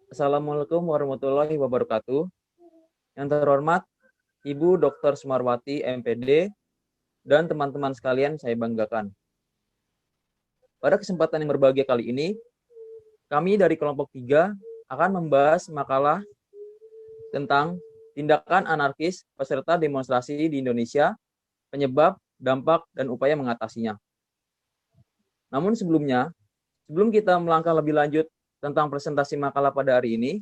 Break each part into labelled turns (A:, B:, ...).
A: Assalamualaikum warahmatullahi wabarakatuh. Yang terhormat Ibu Dr. Sumarwati, MPD, dan teman-teman sekalian saya banggakan. Pada kesempatan yang berbahagia kali ini, kami dari kelompok 3 akan membahas makalah tentang tindakan anarkis peserta demonstrasi di Indonesia, penyebab, dampak, dan upaya mengatasinya. Namun sebelum kita melangkah lebih lanjut tentang presentasi makalah pada hari ini,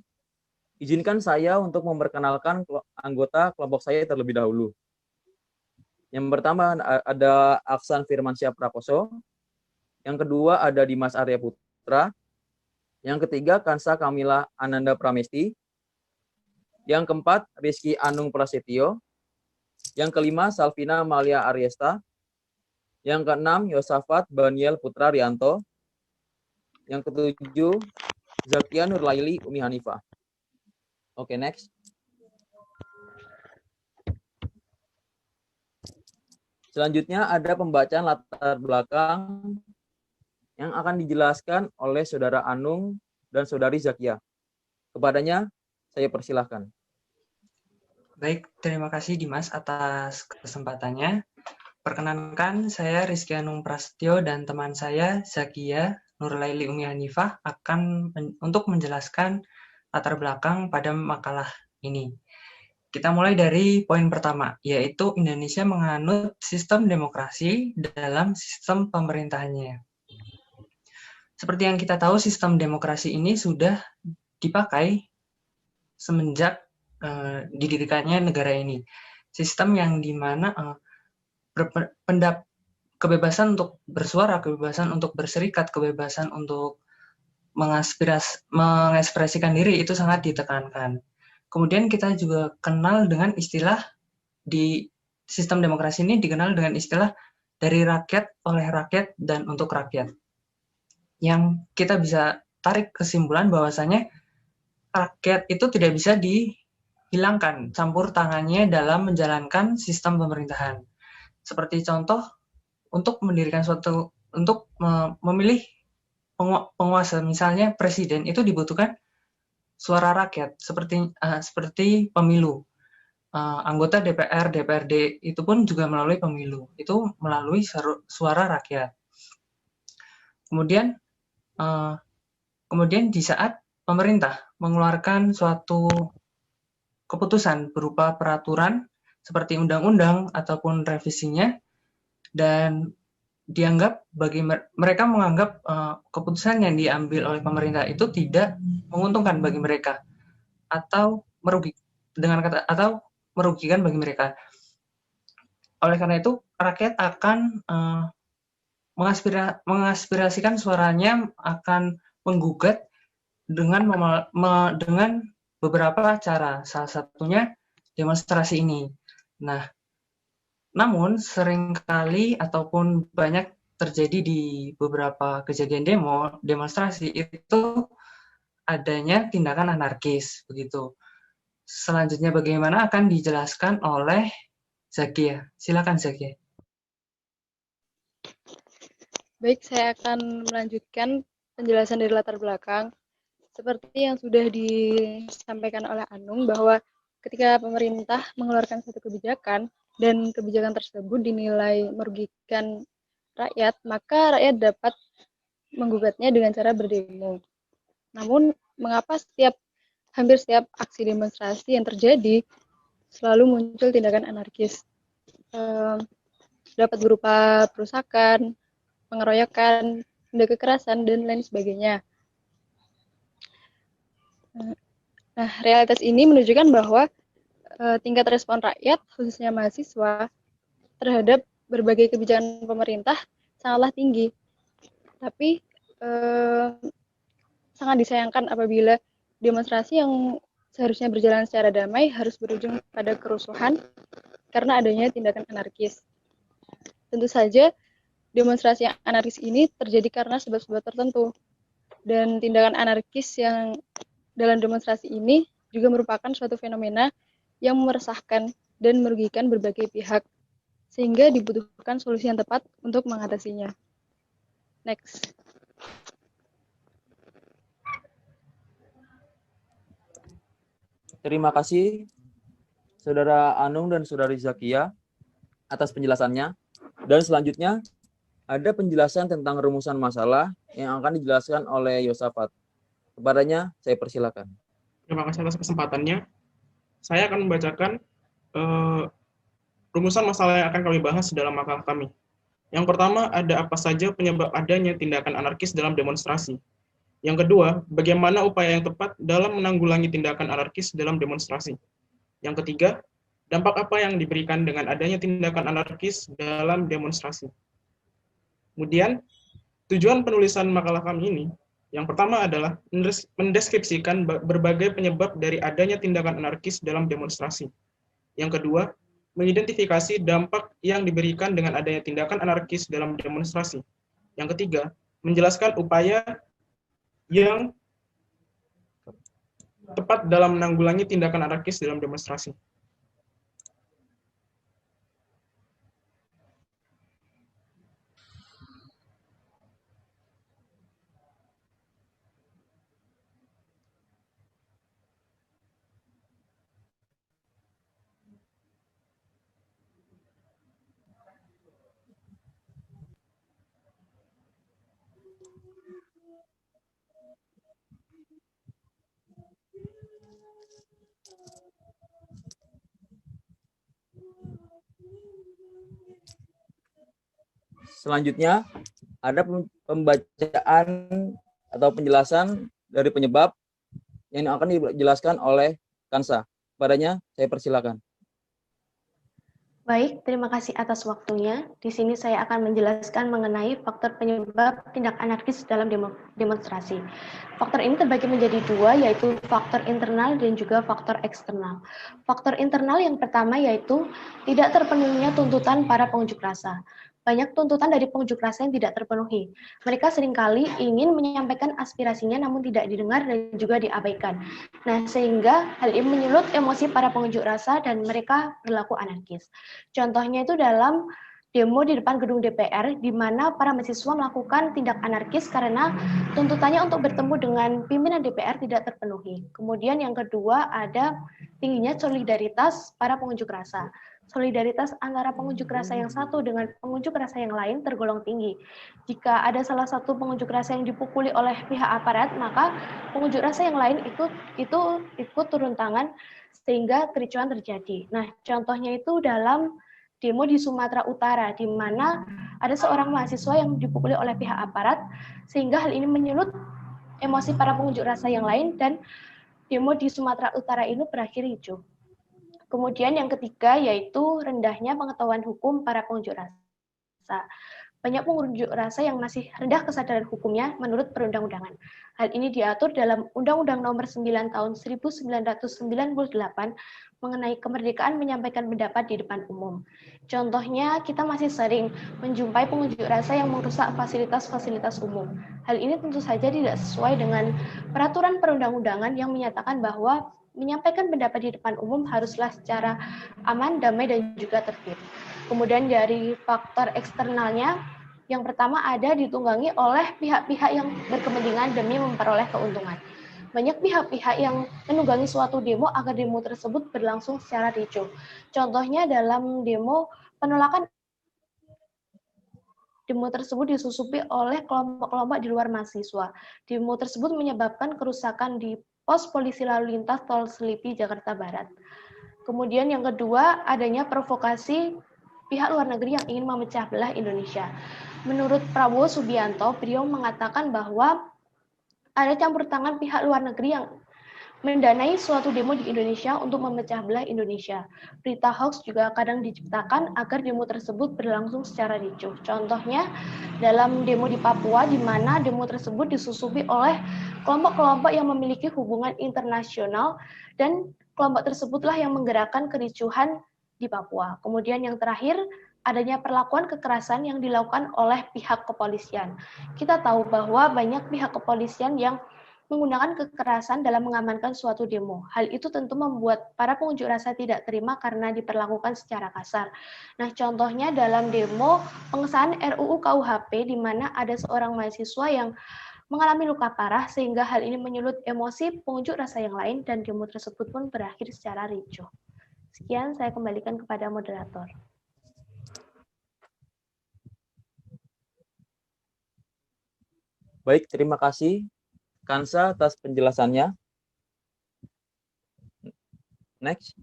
A: izinkan saya untuk memperkenalkan anggota kelompok saya terlebih dahulu. Yang pertama ada Aksan Firmansyah Prakoso, yang kedua ada Dimas Arya Putra, yang ketiga Kansa Kamila Ananda Pramesti, yang keempat Rizky Anung Prasetyo, yang kelima Salvina Malia Aryesta, yang keenam Yosafat Baniel Putra Rianto, yang ketujuh Zakia Nurlaili Umi Hanifah. Oke, next. Selanjutnya ada pembacaan latar belakang yang akan dijelaskan oleh Saudara Anung dan Saudari Zakia. Kepadanya, saya persilahkan.
B: Baik, terima kasih Dimas atas kesempatannya. Perkenankan, saya Rizky Anung Prasetyo dan teman saya Zakia Nurlaili Umi Hanifah akan untuk menjelaskan latar belakang pada makalah ini. Kita mulai dari poin pertama, yaitu Indonesia menganut sistem demokrasi dalam sistem pemerintahannya. Seperti yang kita tahu, sistem demokrasi ini sudah dipakai semenjak didirikannya negara ini. Sistem yang dimana kebebasan untuk bersuara, kebebasan untuk berserikat, kebebasan untuk mengekspresikan diri itu sangat ditekankan. Kemudian kita juga kenal dengan istilah di sistem demokrasi ini dikenal dengan istilah dari rakyat, oleh rakyat, dan untuk rakyat. Yang kita bisa tarik kesimpulan bahwasanya rakyat itu tidak bisa dihilangkan campur tangannya dalam menjalankan sistem pemerintahan. Seperti contoh, untuk mendirikan untuk memilih penguasa, misalnya presiden, itu dibutuhkan suara rakyat, seperti pemilu. Anggota DPR, DPRD itu pun juga melalui pemilu, itu melalui suara rakyat. Kemudian di saat pemerintah mengeluarkan suatu keputusan berupa peraturan seperti undang-undang ataupun revisinya, dan dianggap mereka menganggap keputusan yang diambil oleh pemerintah itu tidak menguntungkan bagi mereka atau merugikan bagi mereka. Oleh karena itu, rakyat akan mengaspirasikan suaranya, akan menggugat dengan beberapa cara, salah satunya demonstrasi ini. Namun seringkali ataupun banyak terjadi di beberapa kejadian demonstrasi itu adanya tindakan anarkis begitu. Selanjutnya bagaimana akan dijelaskan oleh Zakia. Silakan Zakia.
C: Baik, saya akan melanjutkan penjelasan dari latar belakang. Seperti yang sudah disampaikan oleh Anung, bahwa ketika pemerintah mengeluarkan suatu kebijakan dan kebijakan tersebut dinilai merugikan rakyat, maka rakyat dapat menggugatnya dengan cara berdemo. Namun, mengapa hampir setiap aksi demonstrasi yang terjadi selalu muncul tindakan anarkis? Dapat berupa perusakan, pengeroyokan, tindak kekerasan, dan lain sebagainya. Nah, realitas ini menunjukkan bahwa tingkat respon rakyat, khususnya mahasiswa, terhadap berbagai kebijakan pemerintah sangatlah tinggi. Tapi sangat disayangkan apabila demonstrasi yang seharusnya berjalan secara damai harus berujung pada kerusuhan karena adanya tindakan anarkis. Tentu saja demonstrasi yang anarkis ini terjadi karena sebab-sebab tertentu. Dan tindakan anarkis yang dalam demonstrasi ini juga merupakan suatu fenomena yang meresahkan dan merugikan berbagai pihak, sehingga dibutuhkan solusi yang tepat untuk mengatasinya. Next.
A: Terima kasih Saudara Anung dan Saudari Zakia atas penjelasannya. Dan selanjutnya ada penjelasan tentang rumusan masalah yang akan dijelaskan oleh Yosafat. Kepadanya saya persilakan.
D: Terima kasih atas kesempatannya. Saya akan membacakan rumusan masalah yang akan kami bahas dalam makalah kami. Yang pertama, ada apa saja penyebab adanya tindakan anarkis dalam demonstrasi. Yang kedua, bagaimana upaya yang tepat dalam menanggulangi tindakan anarkis dalam demonstrasi. Yang ketiga, dampak apa yang diberikan dengan adanya tindakan anarkis dalam demonstrasi. Kemudian, tujuan penulisan makalah kami ini, yang pertama adalah mendeskripsikan berbagai penyebab dari adanya tindakan anarkis dalam demonstrasi. Yang kedua, mengidentifikasi dampak yang diberikan dengan adanya tindakan anarkis dalam demonstrasi. Yang ketiga, menjelaskan upaya yang tepat dalam menanggulangi tindakan anarkis dalam demonstrasi.
A: Selanjutnya ada pembacaan atau penjelasan dari penyebab yang akan dijelaskan oleh Kansa. Padanya saya persilakan.
E: Baik, terima kasih atas waktunya. Di sini saya akan menjelaskan mengenai faktor penyebab tindak anarkis dalam demonstrasi. Faktor ini terbagi menjadi dua, yaitu faktor internal dan juga faktor eksternal. Faktor internal yang pertama yaitu tidak terpenuhinya tuntutan para pengunjuk rasa. Banyak tuntutan dari pengunjuk rasa yang tidak terpenuhi. Mereka seringkali ingin menyampaikan aspirasinya namun tidak didengar dan juga diabaikan. Nah, sehingga hal ini menyulut emosi para pengunjuk rasa dan mereka berlaku anarkis. Contohnya itu dalam demo di depan gedung DPR, di mana para mahasiswa melakukan tindak anarkis karena tuntutannya untuk bertemu dengan pimpinan DPR tidak terpenuhi. Kemudian yang kedua ada tingginya solidaritas para pengunjuk rasa. Solidaritas antara pengunjuk rasa yang satu dengan pengunjuk rasa yang lain tergolong tinggi. Jika ada salah satu pengunjuk rasa yang dipukuli oleh pihak aparat, maka pengunjuk rasa yang lain ikut turun tangan sehingga kericuan terjadi. Nah, contohnya itu dalam demo di Sumatera Utara, di mana ada seorang mahasiswa yang dipukuli oleh pihak aparat, sehingga hal ini menyulut emosi para pengunjuk rasa yang lain, dan demo di Sumatera Utara ini berakhir ricuh. Kemudian yang ketiga yaitu rendahnya pengetahuan hukum para pengunjuk rasa. Banyak pengunjuk rasa yang masih rendah kesadaran hukumnya menurut perundang-undangan. Hal ini diatur dalam Undang-Undang Nomor 9 Tahun 1998 mengenai kemerdekaan menyampaikan pendapat di depan umum. Contohnya, kita masih sering menjumpai pengunjuk rasa yang merusak fasilitas-fasilitas umum. Hal ini tentu saja tidak sesuai dengan peraturan perundang-undangan yang menyatakan bahwa menyampaikan pendapat di depan umum haruslah secara aman, damai, dan juga tertib. Kemudian dari faktor eksternalnya, yang pertama ada ditunggangi oleh pihak-pihak yang berkepentingan demi memperoleh keuntungan. Banyak pihak-pihak yang menunggangi suatu demo agar demo tersebut berlangsung secara ricuh. Contohnya dalam demo penolakan demo tersebut disusupi oleh kelompok-kelompok di luar mahasiswa. Demo tersebut menyebabkan kerusakan di pos polisi lalu lintas Tol Selipi, Jakarta Barat. Kemudian yang kedua, adanya provokasi pihak luar negeri yang ingin memecah belah Indonesia. Menurut Prabowo Subianto, beliau mengatakan bahwa ada campur tangan pihak luar negeri yang mendanai suatu demo di Indonesia untuk memecah belah Indonesia. Berita hoax juga kadang diciptakan agar demo tersebut berlangsung secara ricuh. Contohnya dalam demo di Papua, di mana demo tersebut disusupi oleh kelompok-kelompok yang memiliki hubungan internasional, dan kelompok tersebutlah yang menggerakkan kericuhan di Papua. Kemudian yang terakhir, adanya perlakuan kekerasan yang dilakukan oleh pihak kepolisian. Kita tahu bahwa banyak pihak kepolisian yang menggunakan kekerasan dalam mengamankan suatu demo. Hal itu tentu membuat para pengunjuk rasa tidak terima karena diperlakukan secara kasar. Nah, contohnya dalam demo pengesahan RUU KUHP, di mana ada seorang mahasiswa yang mengalami luka parah sehingga hal ini menyulut emosi pengunjuk rasa yang lain dan demo tersebut pun berakhir secara ricuh. Sekian, saya kembalikan kepada moderator.
A: Baik, terima kasih Kansa atas penjelasannya. Next.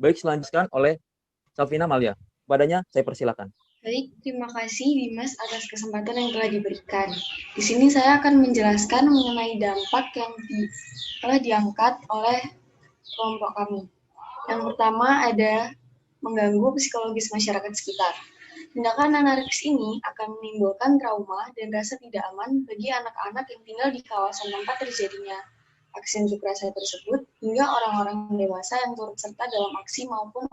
A: Baik, selanjutnya oleh Salvina Malia. Kepadanya saya persilakan.
F: Baik, terima kasih Dimas atas kesempatan yang telah diberikan. Di sini saya akan menjelaskan mengenai dampak yang telah diangkat oleh kelompok kami. Yang pertama ada mengganggu psikologis masyarakat sekitar. Tindakan anarkis ini akan menimbulkan trauma dan rasa tidak aman bagi anak-anak yang tinggal di kawasan tempat terjadinya aksi unjuk rasa tersebut, hingga orang-orang dewasa yang turut serta dalam aksi maupun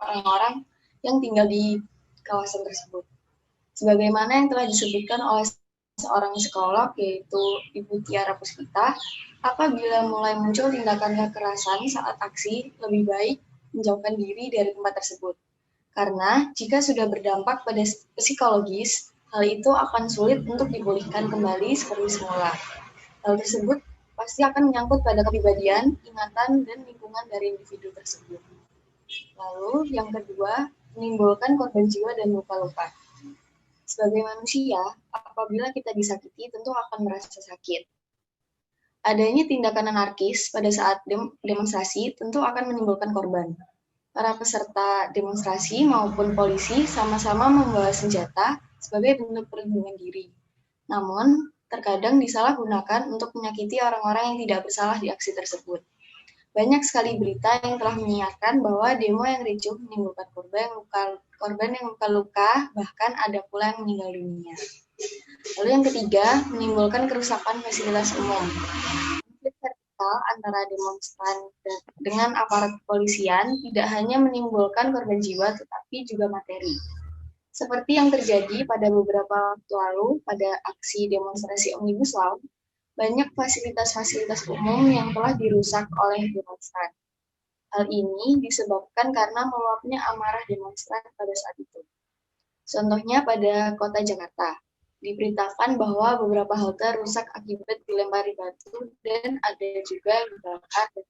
F: orang-orang yang tinggal di kawasan tersebut. Sebagaimana yang telah disebutkan oleh seorang psikolog, yaitu Ibu Tiara Puspita, apabila mulai muncul tindakan kekerasan saat aksi, lebih baik menjauhkan diri dari tempat tersebut. Karena jika sudah berdampak pada psikologis, hal itu akan sulit untuk dipulihkan kembali seperti semula. Hal tersebut pasti akan menyangkut pada kepribadian, ingatan, dan lingkungan dari individu tersebut. Lalu yang kedua, menimbulkan korban jiwa dan luka-luka. Sebagai manusia, apabila kita disakiti, tentu akan merasa sakit. Adanya tindakan anarkis pada saat demonstrasi tentu akan menimbulkan korban. Para peserta demonstrasi maupun polisi sama-sama membawa senjata sebagai bentuk perlindungan diri. Namun, terkadang disalahgunakan untuk menyakiti orang-orang yang tidak bersalah di aksi tersebut. Banyak sekali berita yang telah menyiarkan bahwa demo yang ricuh menimbulkan korban yang luka-luka, bahkan ada pula yang meninggal dunia. Lalu yang ketiga, menimbulkan kerusakan fasilitas umum. Konflik vertikal antara demonstran dengan aparat kepolisian tidak hanya menimbulkan korban jiwa, tetapi juga materi. Seperti yang terjadi pada beberapa waktu lalu pada aksi demonstrasi Omnibus Law, banyak fasilitas-fasilitas umum yang telah dirusak oleh demonstran. Hal ini disebabkan karena meluapnya amarah demonstran pada saat itu. Contohnya pada kota Jakarta, diberitakan bahwa beberapa halte rusak akibat dilempari batu dan ada juga yang dibakar dan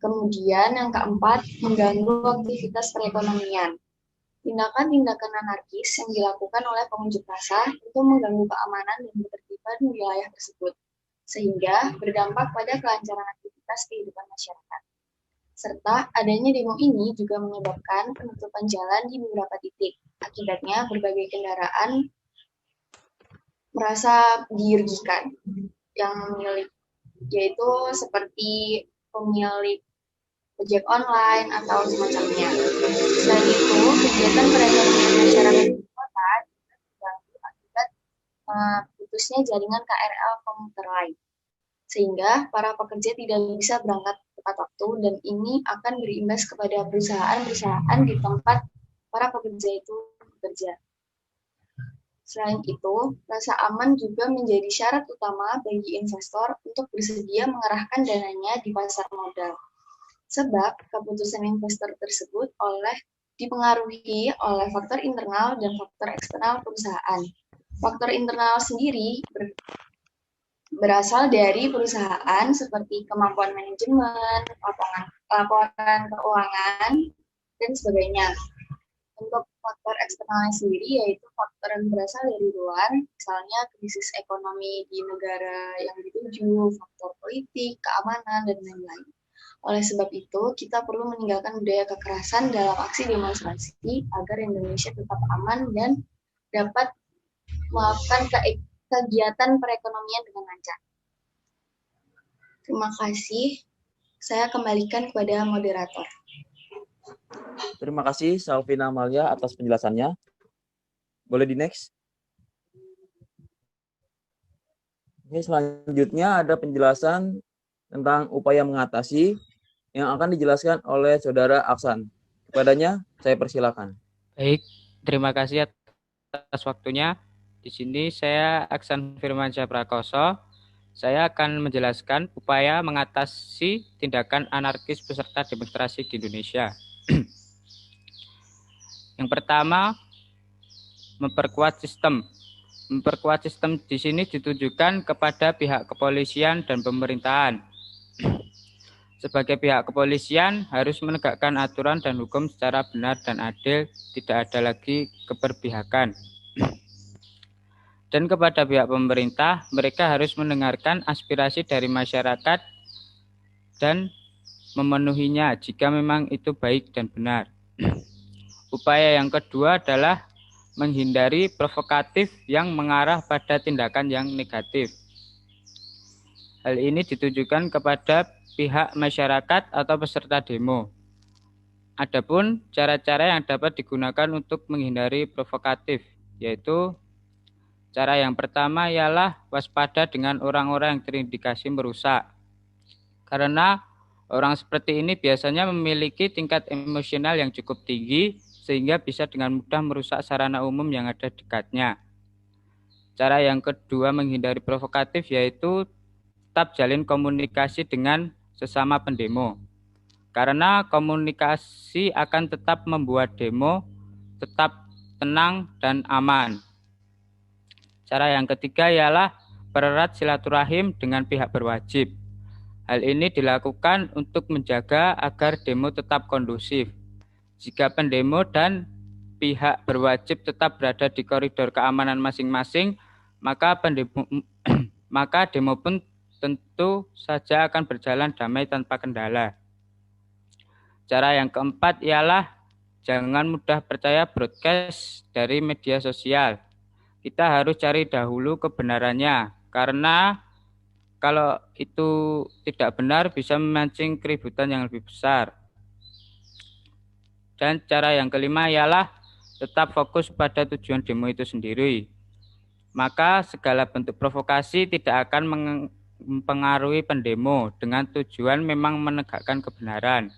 F: Kemudian yang keempat, mengganggu aktivitas perekonomian. Tindakan-tindakan anarkis yang dilakukan oleh pengunjuk rasa itu mengganggu keamanan dan ketertiban wilayah tersebut, sehingga berdampak pada kelancaran aktivitas kehidupan masyarakat. Serta adanya demo ini juga menyebabkan penutupan jalan di beberapa titik. Akibatnya berbagai kendaraan merasa dirugikan yang memiliki, yaitu seperti pemilik ojek online atau semacamnya. Selain itu, kegiatan perekonomian masyarakat di kota terganggu akibat putusnya jaringan KRL komuter lain, sehingga para pekerja tidak bisa berangkat tepat waktu dan ini akan berimbas kepada perusahaan-perusahaan di tempat para pekerja itu bekerja. Selain itu, rasa aman juga menjadi syarat utama bagi investor untuk bersedia mengerahkan dananya di pasar modal. Sebab keputusan investor tersebut dipengaruhi oleh faktor internal dan faktor eksternal perusahaan. Faktor internal sendiri berasal dari perusahaan seperti kemampuan manajemen, laporan keuangan, dan sebagainya. Untuk faktor eksternalnya sendiri yaitu faktor yang berasal dari luar, misalnya krisis ekonomi di negara yang dituju, faktor politik, keamanan, dan lain-lain. Oleh sebab itu, kita perlu meninggalkan budaya kekerasan dalam aksi demonstrasi agar Indonesia tetap aman dan dapat melakukan kegiatan perekonomian dengan lancar. Terima kasih. Saya kembalikan kepada moderator.
A: Terima kasih Salvina Malia atas penjelasannya. Boleh di next? Oke, selanjutnya ada penjelasan tentang upaya mengatasi yang akan dijelaskan oleh Saudara Aksan. Kepadanya saya persilakan.
G: Baik, terima kasih atas waktunya. Di sini saya Aksan Firmansyah Prakoso Saya akan menjelaskan upaya mengatasi tindakan anarkis peserta demonstrasi di Indonesia. Yang pertama, memperkuat sistem. Memperkuat sistem di sini ditujukan kepada pihak kepolisian dan pemerintahan. Sebagai pihak kepolisian harus menegakkan aturan dan hukum secara benar dan adil, tidak ada lagi keberpihakan. Dan kepada pihak pemerintah, mereka harus mendengarkan aspirasi dari masyarakat dan memenuhinya jika memang itu baik dan benar. Upaya yang kedua adalah menghindari provokatif yang mengarah pada tindakan yang negatif. Hal ini ditujukan kepada pihak masyarakat atau peserta demo. Adapun cara-cara yang dapat digunakan untuk menghindari provokatif, yaitu cara yang pertama ialah waspada dengan orang-orang yang terindikasi merusak. Karena orang seperti ini biasanya memiliki tingkat emosional yang cukup tinggi sehingga bisa dengan mudah merusak sarana umum yang ada di dekatnya. Cara yang kedua menghindari provokatif yaitu tetap jalin komunikasi dengan sesama pendemo. Karena komunikasi akan tetap membuat demo tetap tenang dan aman. Cara yang ketiga ialah pererat silaturahim dengan pihak berwajib. Hal ini dilakukan untuk menjaga agar demo tetap kondusif. Jika pendemo dan pihak berwajib tetap berada di koridor keamanan masing-masing, maka demo pun tentu saja akan berjalan damai tanpa kendala. Cara yang keempat ialah jangan mudah percaya broadcast dari media sosial. Kita harus cari dahulu kebenarannya, karena kalau itu tidak benar bisa memancing keributan yang lebih besar. Dan cara yang kelima ialah tetap fokus pada tujuan demo itu sendiri. Maka segala bentuk provokasi tidak akan mempengaruhi pendemo dengan tujuan memang menegakkan kebenaran.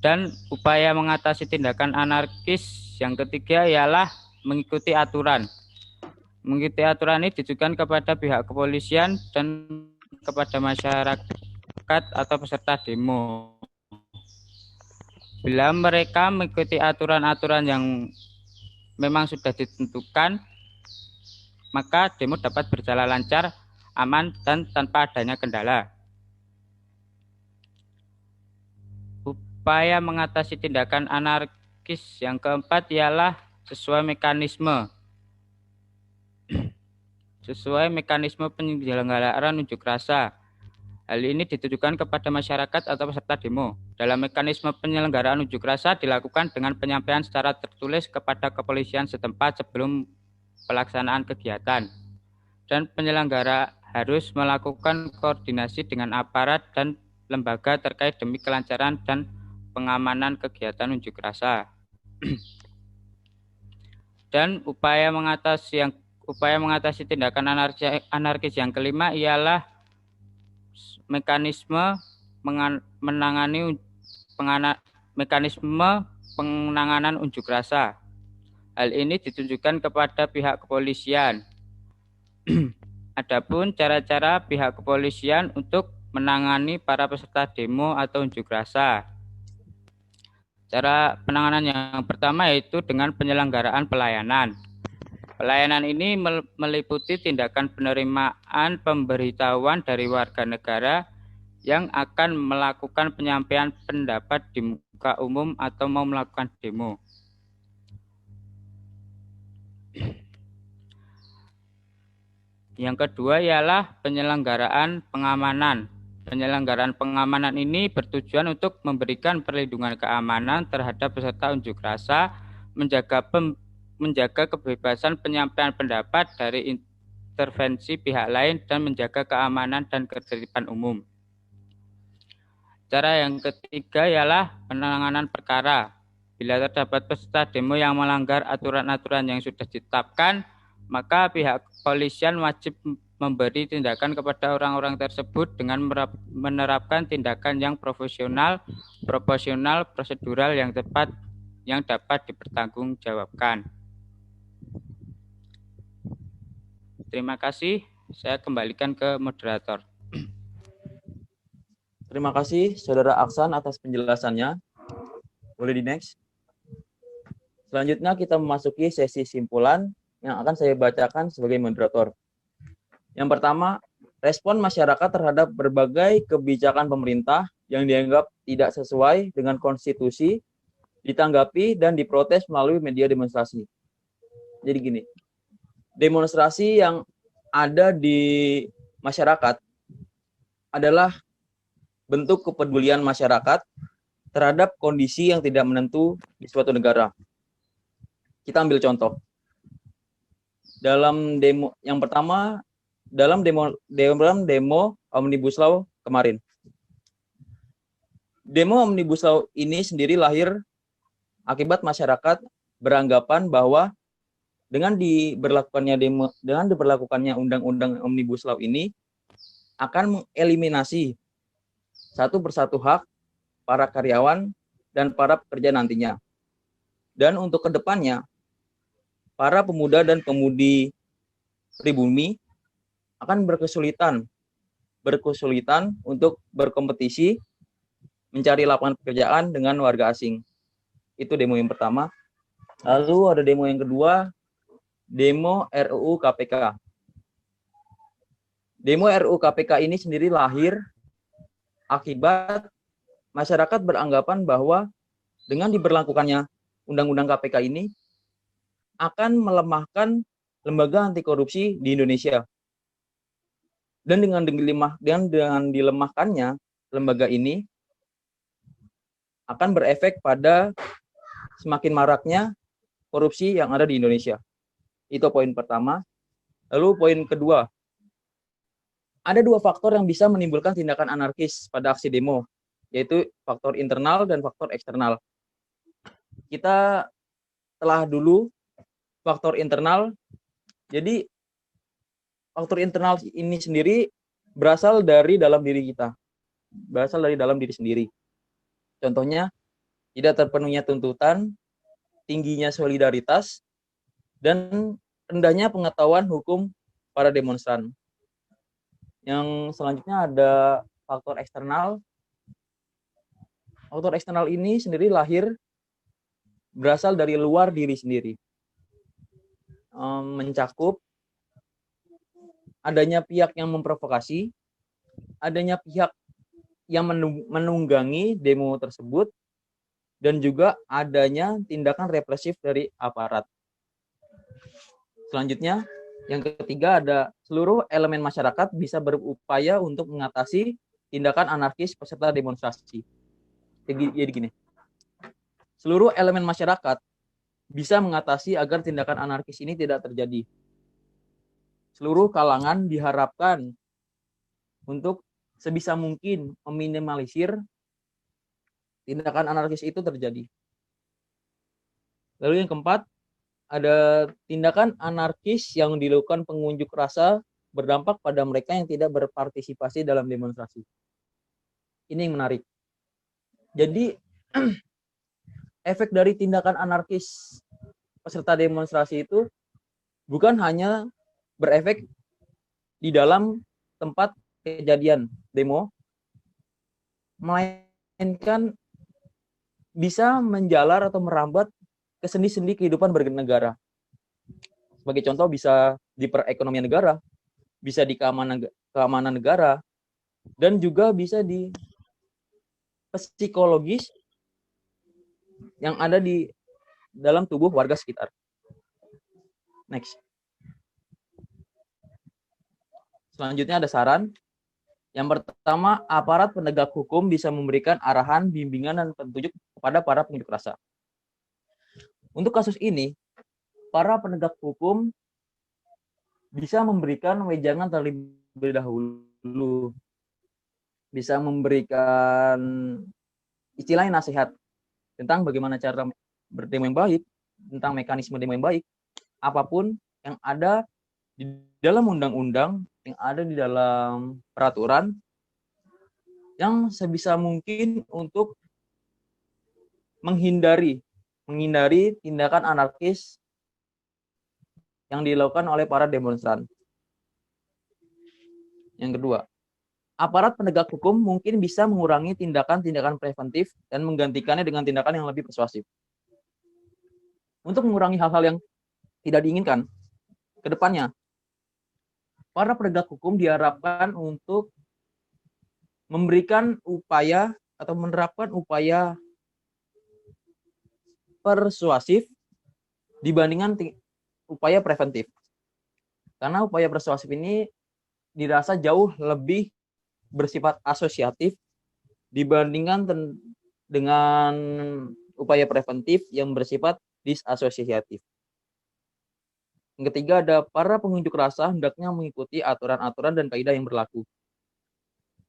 G: Dan upaya mengatasi tindakan anarkis yang ketiga ialah mengikuti aturan. Mengikuti aturan ini ditujukan kepada pihak kepolisian dan kepada masyarakat atau peserta demo. Bila mereka mengikuti aturan-aturan yang memang sudah ditentukan, maka demo dapat berjalan lancar, aman, dan tanpa adanya kendala. Upaya mengatasi tindakan anarkis yang keempat ialah sesuai mekanisme penyelenggaraan unjuk rasa. Hal ini ditujukan kepada masyarakat atau peserta demo. Dalam mekanisme penyelenggaraan unjuk rasa dilakukan dengan penyampaian secara tertulis kepada kepolisian setempat sebelum pelaksanaan kegiatan. Dan penyelenggara harus melakukan koordinasi dengan aparat dan lembaga terkait demi kelancaran dan pengamanan kegiatan unjuk rasa. Dan upaya mengatasi tindakan anarkis yang kelima ialah mekanisme penanganan unjuk rasa. Hal ini ditujukan kepada pihak kepolisian. Adapun cara-cara pihak kepolisian untuk menangani para peserta demo atau unjuk rasa. Cara penanganan yang pertama yaitu dengan penyelenggaraan pelayanan. Pelayanan ini meliputi tindakan penerimaan pemberitahuan dari warga negara yang akan melakukan penyampaian pendapat di muka umum atau mau melakukan demo. Yang kedua ialah penyelenggaraan pengamanan. Penyelenggaraan pengamanan ini bertujuan untuk memberikan perlindungan keamanan terhadap peserta unjuk rasa, menjaga kebebasan penyampaian pendapat dari intervensi pihak lain, dan menjaga keamanan dan ketertiban umum. Cara yang ketiga ialah penanganan perkara. Bila terdapat peserta demo yang melanggar aturan-aturan yang sudah ditetapkan, maka pihak kepolisian wajib memberi tindakan kepada orang-orang tersebut dengan menerapkan tindakan yang profesional, proporsional, prosedural yang tepat yang dapat dipertanggungjawabkan. Terima kasih. Saya kembalikan ke moderator.
A: Terima kasih Saudara Aksan atas penjelasannya. Boleh di next. Selanjutnya kita memasuki sesi simpulan yang akan saya bacakan sebagai moderator. Yang pertama, respon masyarakat terhadap berbagai kebijakan pemerintah yang dianggap tidak sesuai dengan konstitusi, ditanggapi dan diprotes melalui media demonstrasi. Jadi gini, demonstrasi yang ada di masyarakat adalah bentuk kepedulian masyarakat terhadap kondisi yang tidak menentu di suatu negara. Kita ambil contoh. Dalam demo yang pertama, dalam demo Omnibus Law kemarin. Demo Omnibus Law ini sendiri lahir akibat masyarakat beranggapan bahwa dengan diberlakukannya undang-undang Omnibus Law ini akan mengeliminasi satu persatu hak para karyawan dan para pekerja nantinya. Dan untuk kedepannya, para pemuda dan pemudi pribumi akan berkesulitan untuk berkompetisi mencari lapangan pekerjaan dengan warga asing. Itu demo yang pertama. Lalu ada demo yang kedua, demo RUU KPK. Demo RUU KPK ini sendiri lahir akibat masyarakat beranggapan bahwa dengan diberlakukannya Undang-Undang KPK ini akan melemahkan lembaga anti korupsi di Indonesia. Dan dengan dilemahkannya lembaga ini akan berefek pada semakin maraknya korupsi yang ada di Indonesia. Itu poin pertama. Lalu poin kedua, ada dua faktor yang bisa menimbulkan tindakan anarkis pada aksi demo, yaitu faktor internal dan faktor eksternal. Kita telah dulu faktor internal. Jadi faktor internal ini sendiri berasal dari dalam diri kita. Berasal dari dalam diri sendiri. Contohnya, tidak terpenuhnya tuntutan, tingginya solidaritas, dan rendahnya pengetahuan hukum para demonstran. Yang selanjutnya ada faktor eksternal. Faktor eksternal ini sendiri lahir berasal dari luar diri sendiri. Mencakup adanya pihak yang memprovokasi, adanya pihak yang menunggangi demo tersebut, dan juga adanya tindakan represif dari aparat. Selanjutnya, yang ketiga ada seluruh elemen masyarakat bisa berupaya untuk mengatasi tindakan anarkis peserta demonstrasi. Jadi gini, seluruh elemen masyarakat bisa mengatasi agar tindakan anarkis ini tidak terjadi. Seluruh kalangan diharapkan untuk sebisa mungkin meminimalisir tindakan anarkis itu terjadi. Lalu yang keempat, ada tindakan anarkis yang dilakukan pengunjuk rasa berdampak pada mereka yang tidak berpartisipasi dalam demonstrasi. Ini yang menarik. Jadi, efek dari tindakan anarkis peserta demonstrasi itu bukan hanya berefek di dalam tempat kejadian demo, melainkan bisa menjalar atau merambat ke sendi-sendi kehidupan bernegara. Sebagai contoh bisa di perekonomian negara, bisa di keamanan negara, dan juga bisa di psikologis yang ada di dalam tubuh warga sekitar. Next. Selanjutnya ada saran. Yang pertama, aparat penegak hukum bisa memberikan arahan, bimbingan, dan petunjuk kepada para pengunjuk rasa. Untuk kasus ini, para penegak hukum bisa memberikan wejangan terlebih dahulu. Bisa memberikan istilahnya nasihat tentang bagaimana cara berdemo yang baik, tentang mekanisme demo yang baik, apapun yang ada di dalam undang-undang, yang ada di dalam peraturan, yang sebisa mungkin untuk menghindari tindakan anarkis yang dilakukan oleh para demonstran. Yang kedua, aparat penegak hukum mungkin bisa mengurangi tindakan-tindakan preventif dan menggantikannya dengan tindakan yang lebih persuasif. Untuk mengurangi hal-hal yang tidak diinginkan ke depannya, para penegak hukum diharapkan untuk memberikan upaya atau menerapkan upaya persuasif dibandingkan upaya preventif. Karena upaya persuasif ini dirasa jauh lebih bersifat asosiatif dibandingkan dengan upaya preventif yang bersifat disasosiatif. Yang ketiga ada para pengunjuk rasa hendaknya mengikuti aturan-aturan dan kaidah yang berlaku.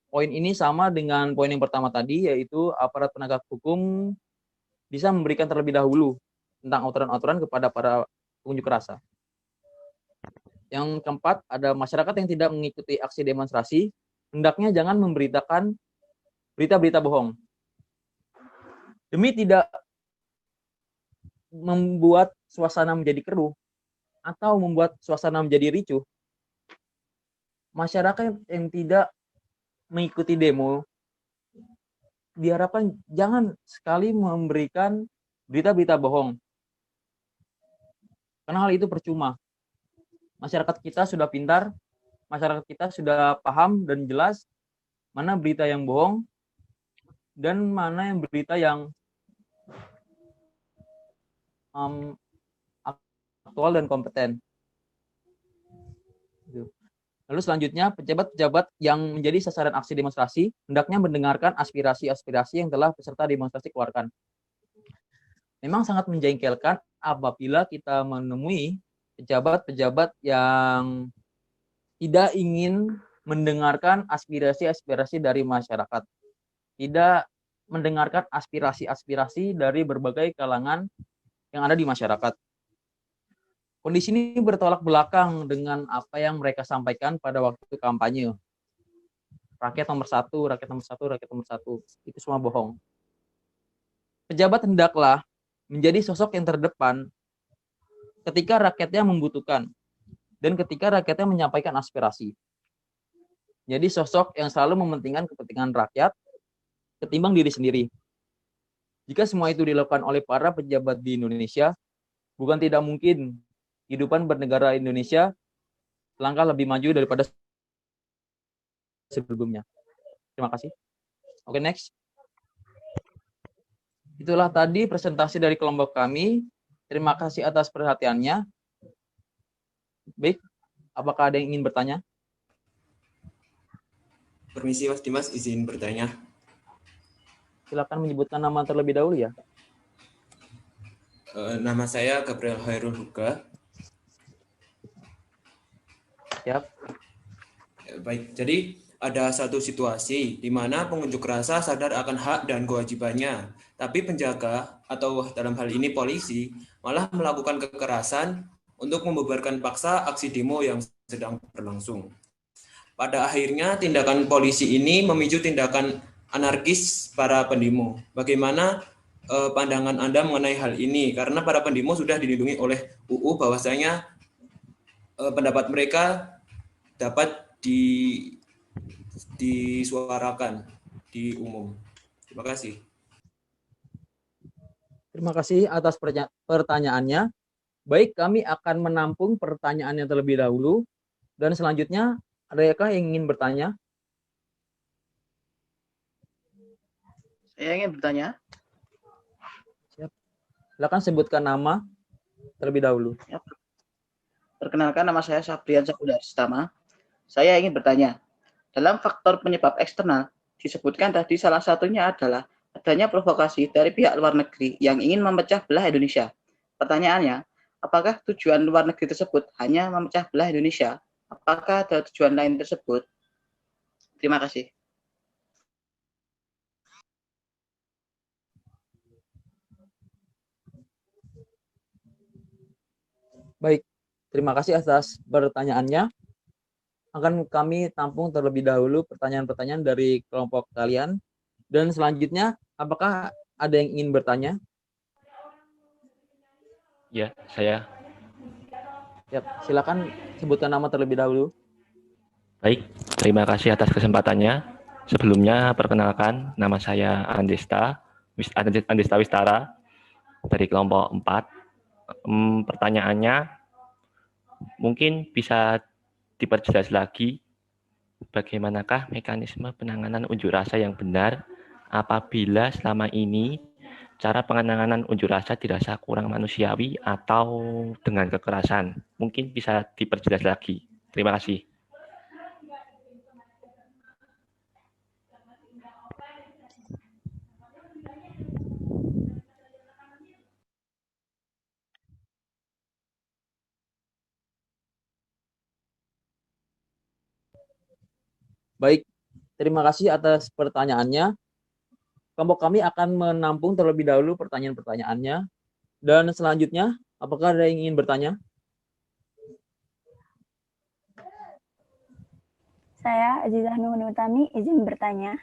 A: Poin ini sama dengan poin yang pertama tadi, yaitu aparat penegak hukum bisa memberikan terlebih dahulu tentang aturan-aturan kepada para pengunjuk rasa. Yang keempat, ada masyarakat yang tidak mengikuti aksi demonstrasi, hendaknya jangan memberitakan berita-berita bohong. Demi tidak membuat suasana menjadi keruh atau membuat suasana menjadi ricuh, masyarakat yang tidak mengikuti demo diharapkan jangan sekali memberikan berita-berita bohong. Karena hal itu percuma. Masyarakat kita sudah pintar, masyarakat kita sudah paham dan jelas mana berita yang bohong dan mana yang berita yang aktual dan kompeten. Lalu selanjutnya, pejabat-pejabat yang menjadi sasaran aksi demonstrasi hendaknya mendengarkan aspirasi-aspirasi yang telah peserta demonstrasi keluarkan. Memang sangat menjengkelkan apabila kita menemui pejabat-pejabat yang tidak ingin mendengarkan aspirasi-aspirasi dari masyarakat, tidak mendengarkan aspirasi-aspirasi dari berbagai kalangan yang ada di masyarakat. Kondisi ini bertolak belakang dengan apa yang mereka sampaikan pada waktu kampanye. Rakyat nomor satu, rakyat nomor satu, rakyat nomor satu. Itu semua bohong. Pejabat hendaklah menjadi sosok yang terdepan ketika rakyatnya membutuhkan dan ketika rakyatnya menyampaikan aspirasi. Jadi sosok yang selalu mementingkan kepentingan rakyat ketimbang diri sendiri. Jika semua itu dilakukan oleh para pejabat di Indonesia, bukan tidak mungkin kehidupan bernegara Indonesia langkah lebih maju daripada sebelumnya. Terima kasih. Oke, next. Itulah tadi presentasi dari kelompok kami. Terima kasih atas perhatiannya. Baik, apakah ada yang ingin bertanya?
H: Permisi Mas Dimas, izin bertanya.
A: Silakan menyebutkan nama terlebih dahulu ya.
H: Nama saya Gabriel Hairul Huga.
A: Siap.
H: Baik, jadi ada satu situasi di mana pengunjuk rasa sadar akan hak dan kewajibannya, tapi penjaga atau dalam hal ini polisi malah melakukan kekerasan untuk membubarkan paksa aksi demo yang sedang berlangsung. Pada akhirnya tindakan polisi ini memicu tindakan anarkis para pendemo. Bagaimana pandangan Anda mengenai hal ini? Karena para pendemo sudah dilindungi oleh UU bahwasanya pendapat mereka dapat disuarakan di umum. Terima kasih.
A: Terima kasih atas pertanyaannya. Baik, kami akan menampung pertanyaannya terlebih dahulu. Dan selanjutnya, adakah yang ingin bertanya?
I: Saya ingin bertanya.
A: Siap. Silakan sebutkan nama terlebih dahulu.
I: Ya. Perkenalkan, nama saya Sabrian Saputra Stama. Saya ingin bertanya, dalam faktor penyebab eksternal, disebutkan tadi salah satunya adalah adanya provokasi dari pihak luar negeri yang ingin memecah belah Indonesia. Pertanyaannya, apakah tujuan luar negeri tersebut hanya memecah belah Indonesia? Apakah ada tujuan lain tersebut? Terima kasih.
A: Baik, terima kasih atas pertanyaannya. Akan kami tampung terlebih dahulu pertanyaan-pertanyaan dari kelompok kalian. Dan selanjutnya, apakah ada yang ingin bertanya?
J: Ya, saya.
A: Ya, silakan sebutkan nama terlebih dahulu.
J: Baik, terima kasih atas kesempatannya. Sebelumnya, perkenalkan, nama saya Andista Wistara dari kelompok 4. Pertanyaannya, mungkin bisa diperjelas lagi bagaimanakah mekanisme penanganan unjuk rasa yang benar apabila selama ini cara penanganan unjuk rasa dirasa kurang manusiawi atau dengan kekerasan. Mungkin bisa diperjelas lagi. Terima kasih.
A: Baik, terima kasih atas pertanyaannya. Kelompok kami akan menampung terlebih dahulu pertanyaan-pertanyaannya. Dan selanjutnya, apakah ada yang ingin bertanya?
K: Saya Azizah Nuhun Utami, izin bertanya.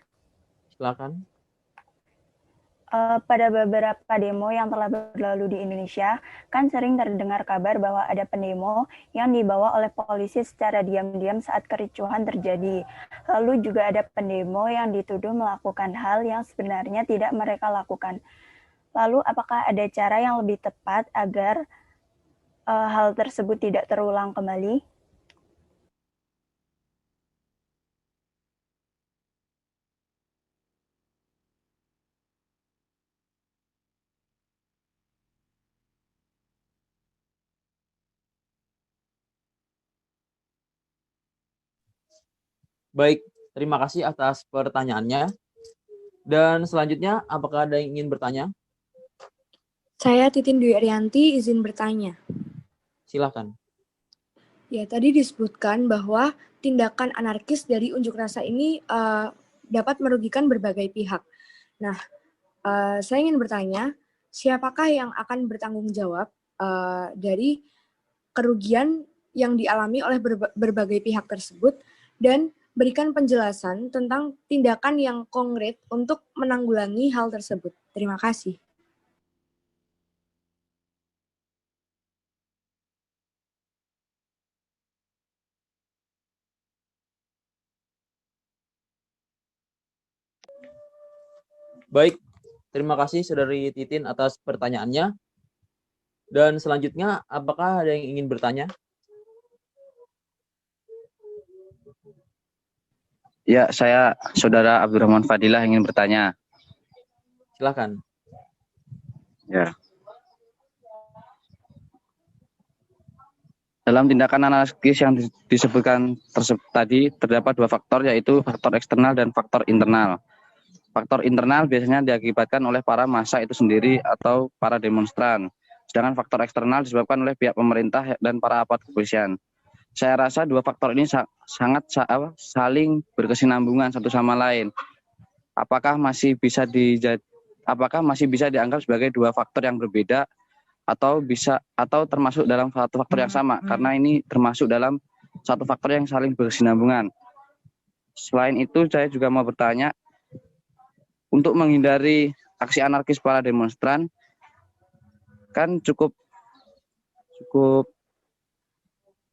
A: Silakan.
K: Pada beberapa demo yang telah berlalu di Indonesia, kan sering terdengar kabar bahwa ada pendemo yang dibawa oleh polisi secara diam-diam saat kericuhan terjadi. Lalu juga ada pendemo yang dituduh melakukan hal yang sebenarnya tidak mereka lakukan. Lalu apakah ada cara yang lebih tepat agar hal tersebut tidak terulang kembali?
A: Baik, terima kasih atas pertanyaannya. Dan selanjutnya, apakah ada yang ingin bertanya?
L: Saya Titin Dwi Arianti, izin bertanya.
A: Silakan.
L: Ya, tadi disebutkan bahwa tindakan anarkis dari unjuk rasa ini dapat merugikan berbagai pihak. Nah, saya ingin bertanya, siapakah yang akan bertanggung jawab dari kerugian yang dialami oleh berbagai pihak tersebut, dan berikan penjelasan tentang tindakan yang konkret untuk menanggulangi hal tersebut. Terima kasih.
A: Baik, terima kasih Saudari Titin atas pertanyaannya. Dan selanjutnya, apakah ada yang ingin bertanya?
I: Ya, saya Saudara Abdurrahman Fadilah ingin bertanya.
A: Silakan.
I: Ya. Dalam tindakan anarkis yang disebutkan tadi terdapat dua faktor, yaitu faktor eksternal dan faktor internal. Faktor internal biasanya diakibatkan oleh para massa itu sendiri atau para demonstran. Sedangkan faktor eksternal disebabkan oleh pihak pemerintah dan para aparat kepolisian. Saya rasa dua faktor ini sangat saling berkesinambungan satu sama lain. Apakah masih bisa dianggap sebagai dua faktor yang berbeda atau termasuk dalam satu faktor yang sama? Karena ini termasuk dalam satu faktor yang saling berkesinambungan. Selain itu, saya juga mau bertanya, untuk menghindari aksi anarkis para demonstran, kan cukup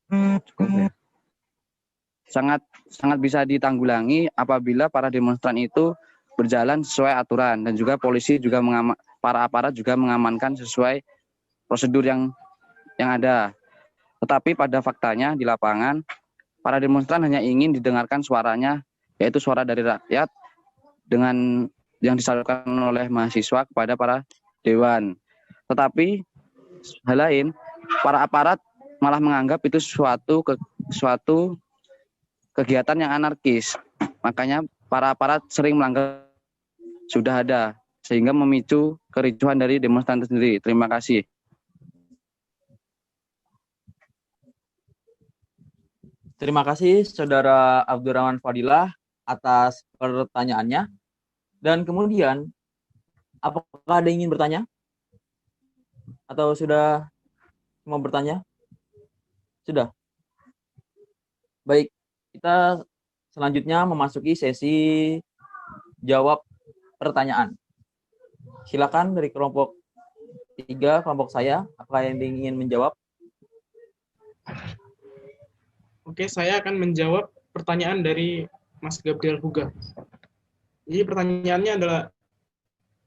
I: ya, sangat bisa ditanggulangi apabila para demonstran itu berjalan sesuai aturan, dan juga polisi juga para aparat juga mengamankan sesuai prosedur yang ada. Tetapi pada faktanya di lapangan, para demonstran hanya ingin didengarkan suaranya, yaitu suara dari rakyat dengan yang disalurkan oleh mahasiswa kepada para dewan. Tetapi hal lain, para aparat malah menganggap itu suatu kegiatan yang anarkis. Makanya para aparat sering melanggar sudah ada, sehingga memicu kericuhan dari demonstran itu sendiri. Terima kasih.
A: Terima kasih Saudara Abdurrahman Fadilah atas pertanyaannya. Dan kemudian, apakah ada yang ingin bertanya? Atau sudah mau bertanya? Sudah. Baik, kita selanjutnya memasuki sesi jawab pertanyaan. Silakan dari kelompok 3, kelompok saya, apakah yang ingin menjawab?
D: Oke, saya akan menjawab pertanyaan dari Mas Gabriel Huga. Jadi pertanyaannya adalah,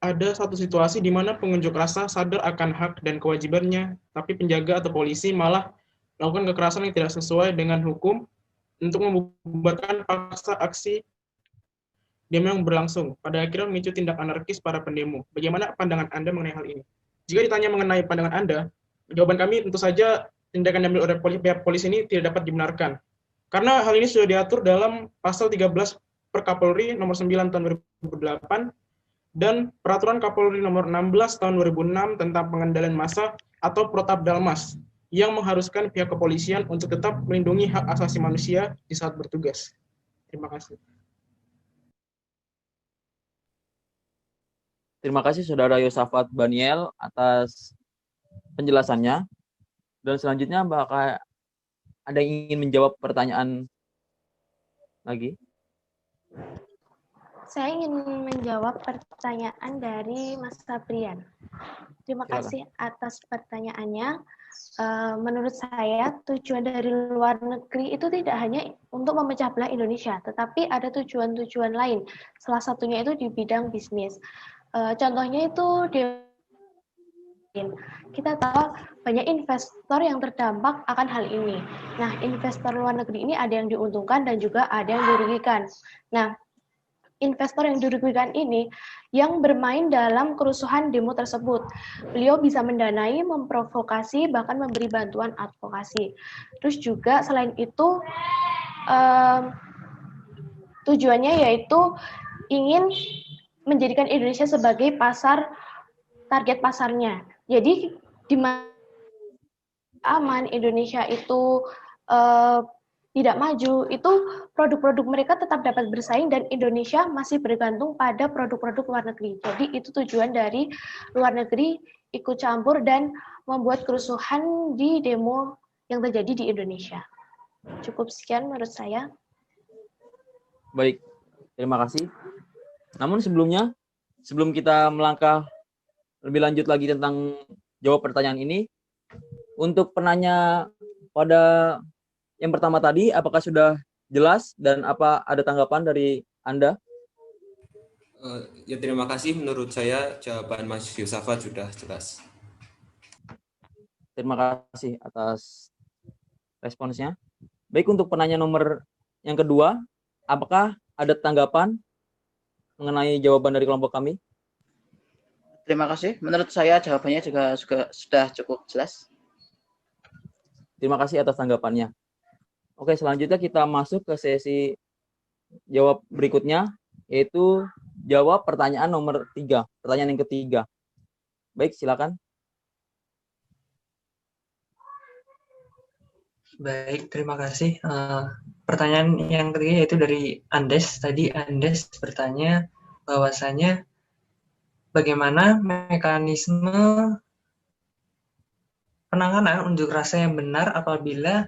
D: ada satu situasi di mana pengunjuk rasa sadar akan hak dan kewajibannya, tapi penjaga atau polisi malah melakukan kekerasan yang tidak sesuai dengan hukum untuk membubarkan paksa aksi demo yang berlangsung. Pada akhirnya memicu tindak anarkis para pendemo. Bagaimana pandangan Anda mengenai hal ini? Jika ditanya mengenai pandangan Anda, jawaban kami tentu saja tindakan yang diambil oleh pihak polisi ini tidak dapat dibenarkan. Karena hal ini sudah diatur dalam pasal 13 Perkapolri nomor 9 tahun 2008 dan Peraturan Kapolri nomor 16 tahun 2006 tentang pengendalian massa atau Protap Dalmas yang mengharuskan pihak kepolisian untuk tetap melindungi hak asasi manusia di saat bertugas. Terima kasih.
A: Terima kasih Saudara Yosafat Baniel atas penjelasannya. Dan selanjutnya apakah ada yang ingin menjawab pertanyaan lagi?
E: Saya ingin menjawab pertanyaan dari Mas Sabrian. Terima kasih atas pertanyaannya. Menurut saya, tujuan dari luar negeri itu tidak hanya untuk memecah belah Indonesia, tetapi ada tujuan-tujuan lain. Salah satunya itu di bidang bisnis. Contohnya itu kita tahu banyak investor yang terdampak akan hal ini. Nah, investor luar negeri ini ada yang diuntungkan dan juga ada yang dirugikan. Nah, investor yang dirugikan ini yang bermain dalam kerusuhan demo tersebut. Beliau bisa mendanai, memprovokasi, bahkan memberi bantuan advokasi. Terus juga selain itu, tujuannya yaitu ingin menjadikan Indonesia sebagai target pasarnya. Jadi di mana aman Indonesia itu tidak maju, itu produk-produk mereka tetap dapat bersaing dan Indonesia masih bergantung pada produk-produk luar negeri. Jadi itu tujuan dari luar negeri ikut campur dan membuat kerusuhan di demo yang terjadi di Indonesia. Cukup sekian menurut saya.
A: Baik, terima kasih. Namun sebelum kita melangkah lebih lanjut lagi tentang jawab pertanyaan ini, untuk penanya pada yang pertama tadi, apakah sudah jelas dan apa ada tanggapan dari Anda?
H: Ya, terima kasih. Menurut saya jawaban Mas Yosafat sudah jelas.
A: Terima kasih atas responsnya. Baik, untuk penanya nomor yang kedua, apakah ada tanggapan mengenai jawaban dari kelompok kami?
I: Terima kasih. Menurut saya jawabannya juga sudah cukup jelas.
A: Terima kasih atas tanggapannya. Oke, selanjutnya kita masuk ke sesi jawab berikutnya, yaitu jawab pertanyaan nomor 3, pertanyaan yang ketiga. Baik, silakan.
B: Baik, terima kasih. Pertanyaan yang ketiga yaitu dari Andes. Tadi Andes bertanya bahwasanya bagaimana mekanisme penanganan unjuk rasa yang benar apabila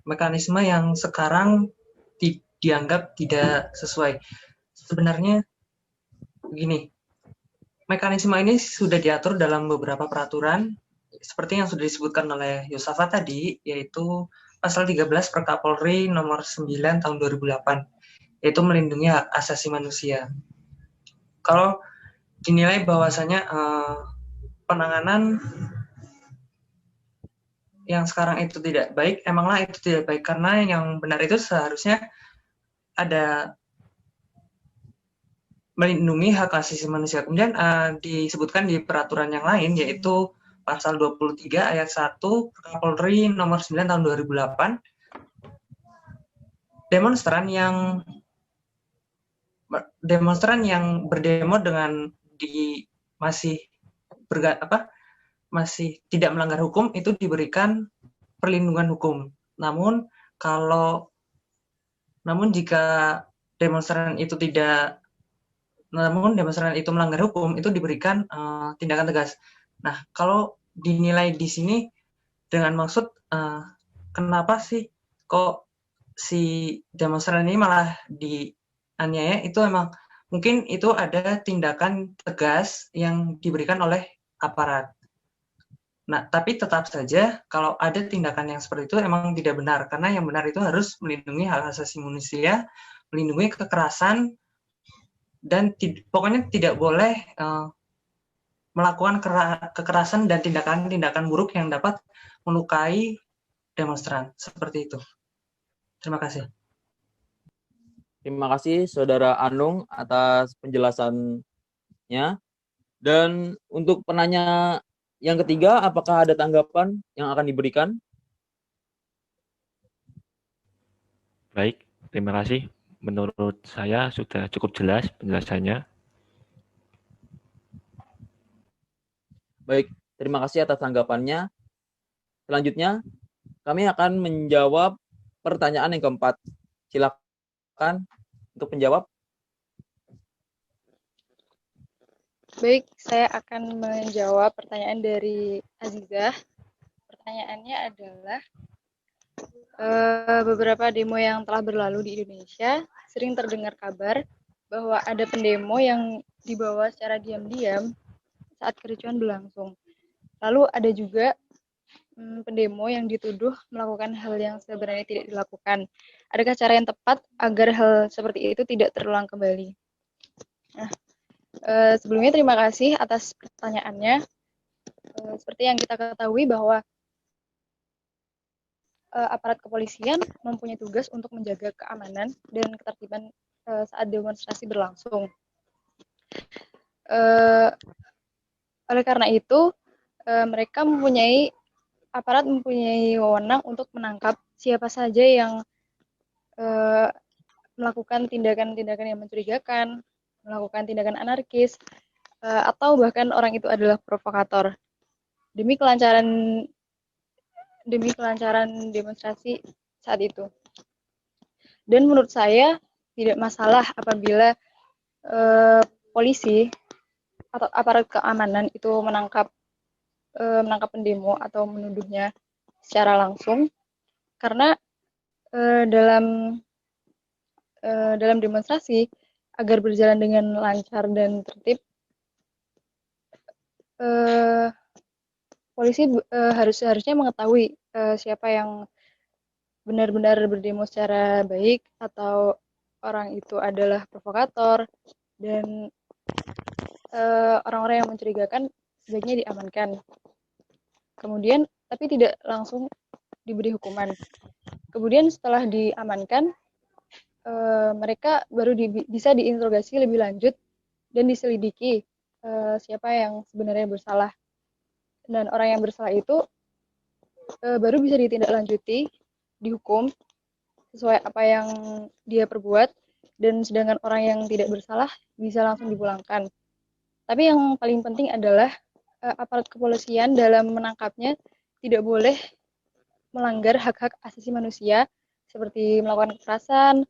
B: mekanisme yang sekarang dianggap tidak sesuai. Sebenarnya begini, mekanisme ini sudah diatur dalam beberapa peraturan seperti yang sudah disebutkan oleh Yosafat tadi, yaitu pasal 13 Perkapolri nomor 9 tahun 2008, yaitu melindungi hak asasi manusia. Kalau dinilai bahwasanya penanganan yang sekarang itu tidak baik, emanglah itu tidak baik, karena yang benar itu seharusnya ada melindungi hak asasi manusia. Kemudian disebutkan di peraturan yang lain, yaitu pasal 23 ayat 1 Kapolri nomor 9 tahun 2008, demonstran yang berdemo dengan masih tidak melanggar hukum itu diberikan perlindungan hukum. Namun jika demonstran itu melanggar hukum, itu diberikan tindakan tegas. Nah, kalau dinilai di sini dengan maksud kenapa sih kok si demonstran ini malah dianiaya, itu emang mungkin itu ada tindakan tegas yang diberikan oleh aparat. Nah, tapi tetap saja kalau ada tindakan yang seperti itu emang tidak benar, karena yang benar itu harus melindungi hak asasi manusia, melindungi kekerasan, dan pokoknya tidak boleh melakukan kekerasan dan tindakan-tindakan buruk yang dapat melukai demonstran. Seperti itu. Terima kasih.
A: Terima kasih Saudara Anung atas penjelasannya. Dan untuk penanya yang ketiga, apakah ada tanggapan yang akan diberikan?
J: Baik, terima kasih. Menurut saya sudah cukup jelas penjelasannya.
A: Baik, terima kasih atas tanggapannya. Selanjutnya, kami akan menjawab pertanyaan yang keempat. Silakan untuk menjawab.
C: Baik, saya akan menjawab pertanyaan dari Azizah. Pertanyaannya adalah, beberapa demo yang telah berlalu di Indonesia, sering terdengar kabar bahwa ada pendemo yang dibawa secara diam-diam saat kericuhan berlangsung. Lalu ada juga pendemo yang dituduh melakukan hal yang sebenarnya tidak dilakukan. Adakah cara yang tepat agar hal seperti itu tidak terulang kembali? Nah, sebelumnya terima kasih atas pertanyaannya. Seperti yang kita ketahui bahwa aparat kepolisian mempunyai tugas untuk menjaga keamanan dan ketertiban saat demonstrasi berlangsung. Oleh karena itu, aparat mempunyai wewenang untuk menangkap siapa saja yang melakukan tindakan-tindakan yang mencurigakan, melakukan tindakan anarkis, atau bahkan orang itu adalah provokator. Demi kelancaran demonstrasi saat itu. Dan menurut saya tidak masalah apabila polisi atau aparat keamanan itu menangkap pendemo atau menuduhnya secara langsung, karena dalam demonstrasi agar berjalan dengan lancar dan tertib, polisi harusnya mengetahui siapa yang benar-benar berdemo secara baik atau orang itu adalah provokator, dan orang-orang yang mencurigakan sebaiknya diamankan. Kemudian, tapi tidak langsung diberi hukuman. Kemudian setelah diamankan, mereka baru bisa diinterogasi lebih lanjut dan diselidiki siapa yang sebenarnya bersalah. Dan orang yang bersalah itu baru bisa ditindaklanjuti, dihukum sesuai apa yang dia perbuat, dan sedangkan orang yang tidak bersalah bisa langsung dipulangkan. Tapi yang paling penting adalah aparat kepolisian dalam menangkapnya tidak boleh melanggar hak-hak asasi manusia seperti melakukan kekerasan,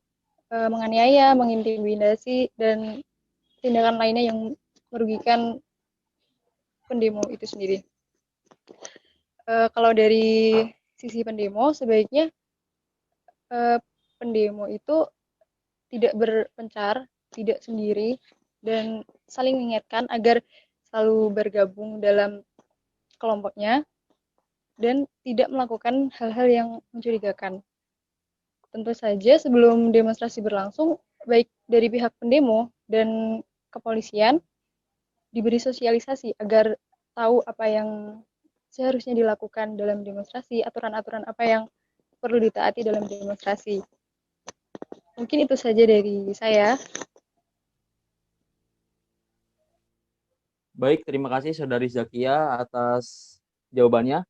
C: menganiaya, mengintimidasi, dan tindakan lainnya yang merugikan pendemo itu sendiri. Kalau dari sisi pendemo, sebaiknya pendemo itu tidak berpencar, tidak sendiri, dan saling mengingatkan agar selalu bergabung dalam kelompoknya dan tidak melakukan hal-hal yang mencurigakan. Tentu saja sebelum demonstrasi berlangsung, baik dari pihak pendemo dan kepolisian diberi sosialisasi agar tahu apa yang seharusnya dilakukan dalam demonstrasi, aturan-aturan apa yang perlu ditaati dalam demonstrasi. Mungkin itu saja dari saya.
A: Baik, terima kasih Saudari Zakia atas jawabannya.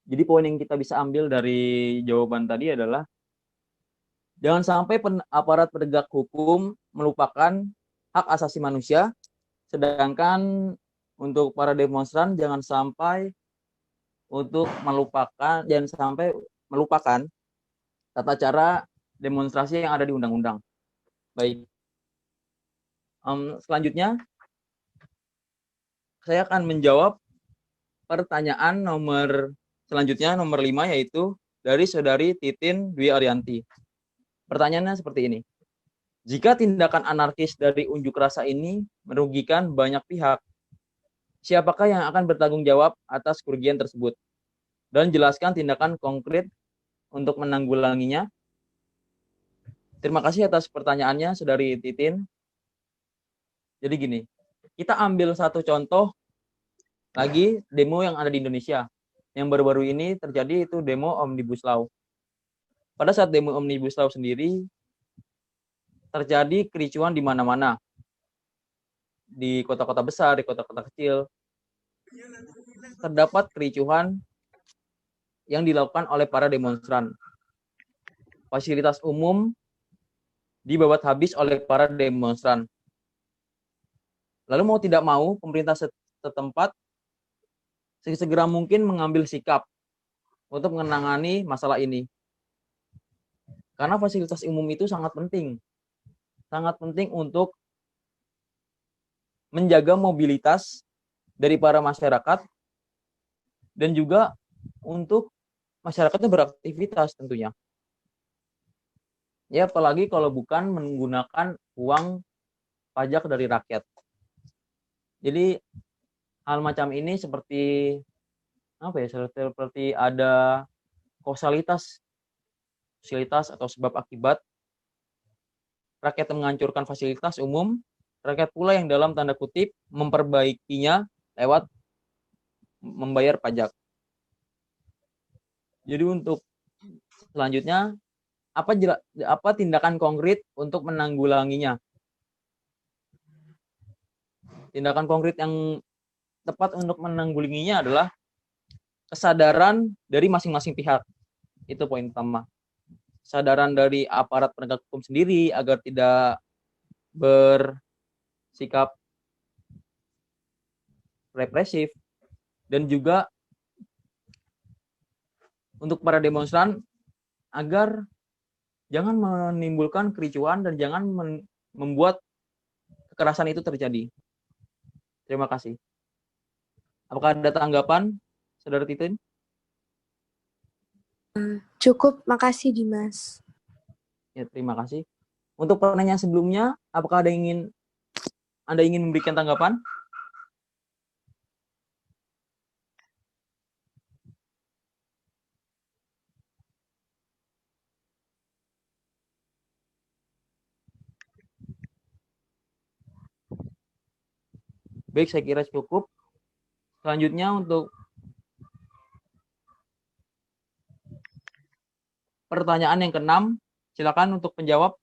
A: Jadi poin yang kita bisa ambil dari jawaban tadi adalah jangan sampai aparat penegak hukum melupakan hak asasi manusia, sedangkan untuk para demonstran jangan sampai melupakan tata cara demonstrasi yang ada di undang-undang. Baik. Selanjutnya, saya akan menjawab pertanyaan nomor 5, yaitu dari Saudari Titin Dwi Arianti. Pertanyaannya seperti ini. Jika tindakan anarkis dari unjuk rasa ini merugikan banyak pihak, siapakah yang akan bertanggung jawab atas kerugian tersebut? Dan jelaskan tindakan konkret untuk menanggulanginya. Terima kasih atas pertanyaannya, Saudari Titin. Jadi gini, kita ambil satu contoh lagi demo yang ada di Indonesia. Yang baru-baru ini terjadi itu demo Omnibus Law. Pada saat demo Omnibus Law sendiri, terjadi kericuan di mana-mana. Di kota-kota besar, di kota-kota kecil, terdapat kericuhan yang dilakukan oleh para demonstran. Fasilitas umum dibabat habis oleh para demonstran. Lalu mau tidak mau, pemerintah setempat segera mungkin mengambil sikap untuk menangani masalah ini. Karena fasilitas umum itu sangat penting untuk menjaga mobilitas dari para masyarakat dan juga untuk masyarakatnya beraktivitas tentunya. Ya, apalagi kalau bukan menggunakan uang pajak dari rakyat. Jadi hal macam ini seperti seperti ada kausalitas atau sebab akibat. Rakyat menghancurkan fasilitas umum, rakyat pula yang dalam tanda kutip memperbaikinya lewat membayar pajak. Jadi untuk selanjutnya, apa tindakan konkret untuk menanggulanginya? Tindakan konkret yang tepat untuk menanggulanginya adalah kesadaran dari masing-masing pihak. Itu poin pertama. Kesadaran dari aparat penegak hukum sendiri agar tidak bersikap represif, dan juga untuk para demonstran agar jangan menimbulkan kericuan dan jangan membuat kekerasan itu terjadi. Terima kasih. Apakah ada tanggapan, Saudara Titin?
L: Cukup, makasih Dimas.
A: Ya, terima kasih. Untuk pertanyaan sebelumnya, apakah Anda ingin memberikan tanggapan? Baik, saya kira cukup. Selanjutnya untuk pertanyaan yang ke-6, silakan untuk menjawab.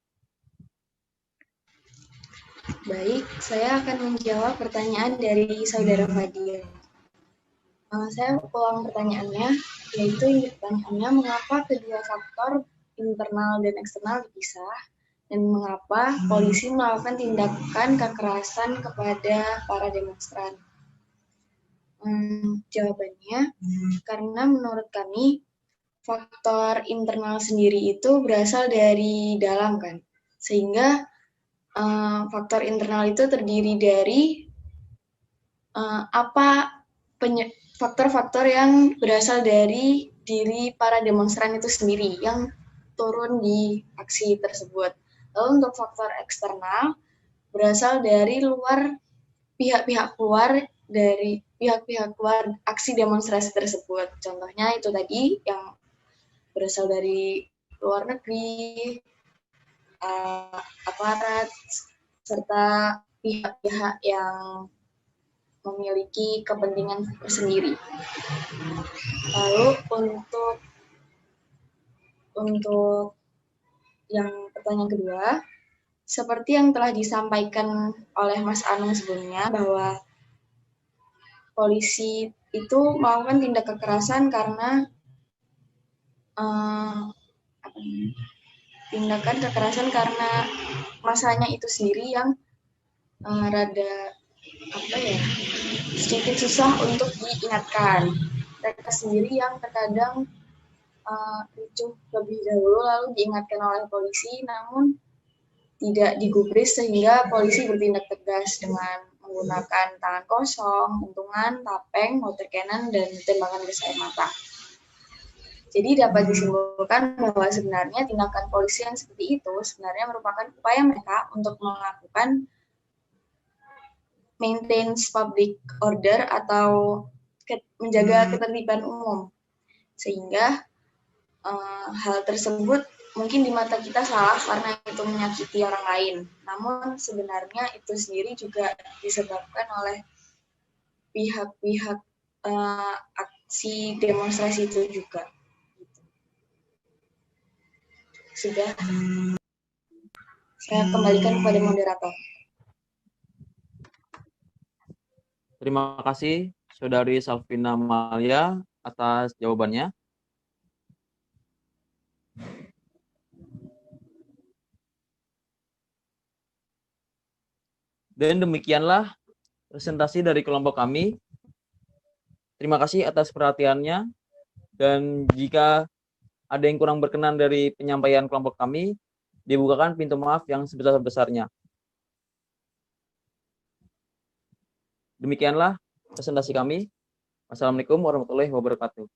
F: Baik, saya akan menjawab pertanyaan dari Saudara Fadil. Saya ulang pertanyaannya, yaitu pertanyaannya mengapa kedua faktor internal dan eksternal dipisah, dan mengapa polisi melakukan tindakan kekerasan kepada para demonstran. Jawabannya, karena menurut kami faktor internal sendiri itu berasal dari dalam kan, sehingga faktor internal itu terdiri dari faktor-faktor yang berasal dari diri para demonstran itu sendiri yang turun di aksi tersebut. Lalu untuk faktor eksternal berasal dari luar, pihak-pihak luar aksi demonstrasi tersebut. Contohnya itu tadi yang berasal dari luar negeri, aparat, serta pihak-pihak yang memiliki kepentingan tersendiri. Lalu untuk yang pertanyaan kedua, seperti yang telah disampaikan oleh Mas Anung sebelumnya, bahwa polisi itu melakukan tindak kekerasan karena tindakan kekerasan karena masanya itu sendiri yang rada sedikit susah untuk diingatkan. Mereka sendiri yang terkadang ricuh lebih dahulu lalu diingatkan oleh polisi, namun tidak digubris sehingga polisi bertindak tegas dengan menggunakan tangan kosong, pentungan, tapeng, water cannon, dan tembakan gas air mata. Jadi dapat disimpulkan bahwa sebenarnya tindakan polisi yang seperti itu sebenarnya merupakan upaya mereka untuk melakukan maintains public order atau menjaga ketertiban umum. Sehingga hal tersebut mungkin di mata kita salah karena itu menyakiti orang lain. Namun sebenarnya itu sendiri juga disebabkan oleh pihak-pihak aksi demonstrasi itu juga. Sudah, saya kembalikan kepada moderator.
A: Terima kasih Saudari Salvina Malia atas jawabannya. Dan demikianlah presentasi dari kelompok kami. Terima kasih atas perhatiannya. Dan jika ada yang kurang berkenan dari penyampaian kelompok kami, dibukakan pintu maaf yang sebesar-besarnya. Demikianlah presentasi kami. Wassalamualaikum warahmatullahi wabarakatuh.